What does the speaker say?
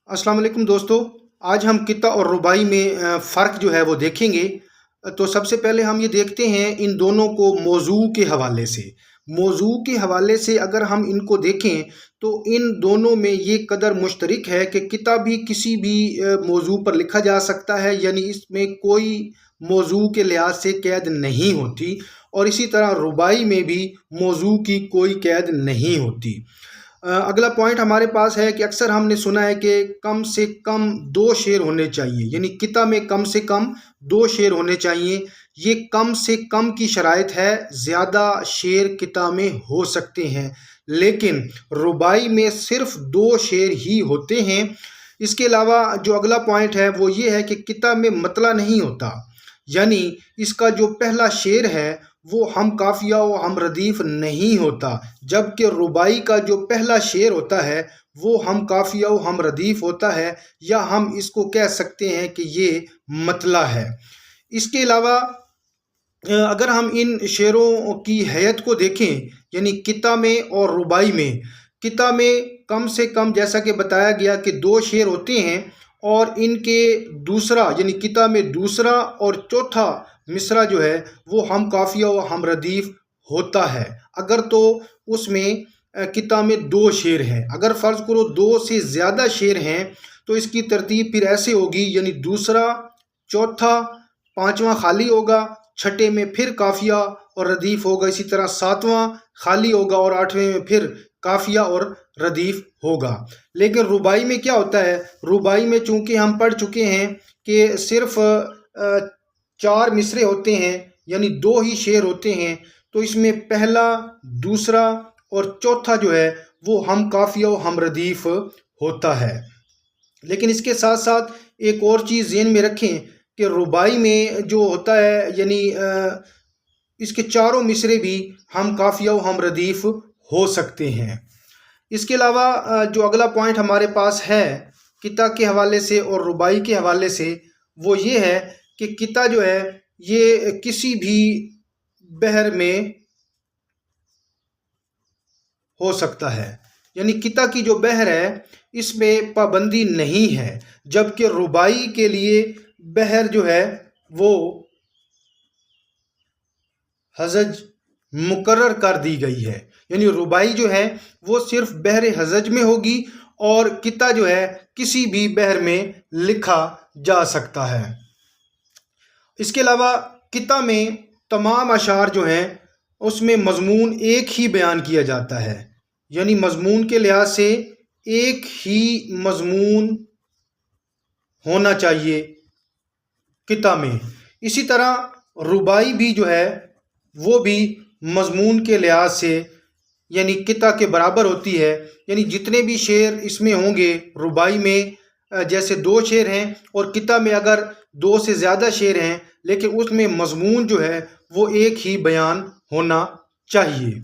अस्सलाम वालेकुम दोस्तों। आज हम कित्ता और रुबाई में फ़र्क जो है वो देखेंगे। तो सबसे पहले हम ये देखते हैं इन दोनों को मौज़ू के हवाले से। मौज़ू के हवाले से अगर हम इनको देखें तो इन दोनों में ये कदर मुश्तरक है कि किताब भी किसी भी मौज़ू पर लिखा जा सकता है, यानी इसमें कोई मौज़ू के लिहाज से कैद नहीं होती, और इसी तरह रुबाई में भी मौज़ू की कोई कैद नहीं होती। अगला पॉइंट हमारे पास है कि अक्सर हमने सुना है कि कम से कम 2 शेर होने चाहिए, यानी किताब में कम से कम 2 शेर होने चाहिए। ये कम से कम की शराइत है, ज़्यादा शेर किताब में हो सकते हैं, लेकिन रुबाई में सिर्फ 2 शेर ही होते हैं। इसके अलावा जो अगला पॉइंट है वो ये है कि किताब में मतला नहीं होता, यानी इसका जो पहला शेर है वो हम काफिया व हम रदीफ नहीं होता, जबकि रुबाई का जो पहला शेर होता है वो हम काफिया व हम रदीफ होता है, या हम इसको कह सकते हैं कि ये मतला है। इसके अलावा अगर हम इन शेरों की हैयत को देखें, यानी किता में और रुबाई में, किता में कम से कम जैसा कि बताया गया कि 2 शेर होते हैं, और इनके दूसरा यानी किता में दूसरा और चौथा मिसरा जो है वो हम काफिया व हम रदीफ होता है। अगर तो उसमें किता में 2 शेर हैं, अगर फ़र्ज़ करो 2 से ज़्यादा शेर हैं तो इसकी तरतीब फिर ऐसे होगी, यानी दूसरा, चौथा, पाँचवा खाली होगा, छठे में फिर काफिया और रदीफ होगा, इसी तरह सातवां खाली होगा और आठवें में फिर काफिया और रदीफ होगा। लेकिन रुबाई में क्या होता है, रुबाई में चूंकि हम पढ़ चुके हैं कि सिर्फ 4 मिसरे होते हैं, यानी 2 ही शेर होते हैं, तो इसमें पहला, दूसरा और चौथा जो है वो हम काफिया और हम रदीफ होता है। लेकिन इसके साथ साथ एक और चीज़ ज़हन में रखें कि रुबाई में जो होता है, यानी इसके चारों मिसरे भी हम काफिया व हम रदीफ हो सकते हैं। इसके अलावा जो अगला पॉइंट हमारे पास है किता के हवाले से और रुबाई के हवाले से, वो ये है कि किता जो है ये किसी भी बहर में हो सकता है, यानी किता की जो बहर है इसमें पाबंदी नहीं है, जबकि रुबाई के लिए बहर जो है वो हजज मुकर्रर कर दी गई है, यानी रुबाई जो है वो सिर्फ बहर हजज में होगी और किता जो है किसी भी बहर में लिखा जा सकता है। इसके अलावा किता में तमाम अशार जो हैं उसमें मजमून एक ही बयान किया जाता है, यानी मजमून के लिहाज से एक ही मजमून होना चाहिए किता में। इसी तरह रुबाई भी जो है वो भी मजमून के लिहाज से यानी किता के बराबर होती है, यानी जितने भी शेर इसमें होंगे रुबाई में जैसे 2 शेर हैं, और किता में अगर 2 से ज़्यादा शेर हैं लेकिन उसमें मजमून जो है वो एक ही बयान होना चाहिए।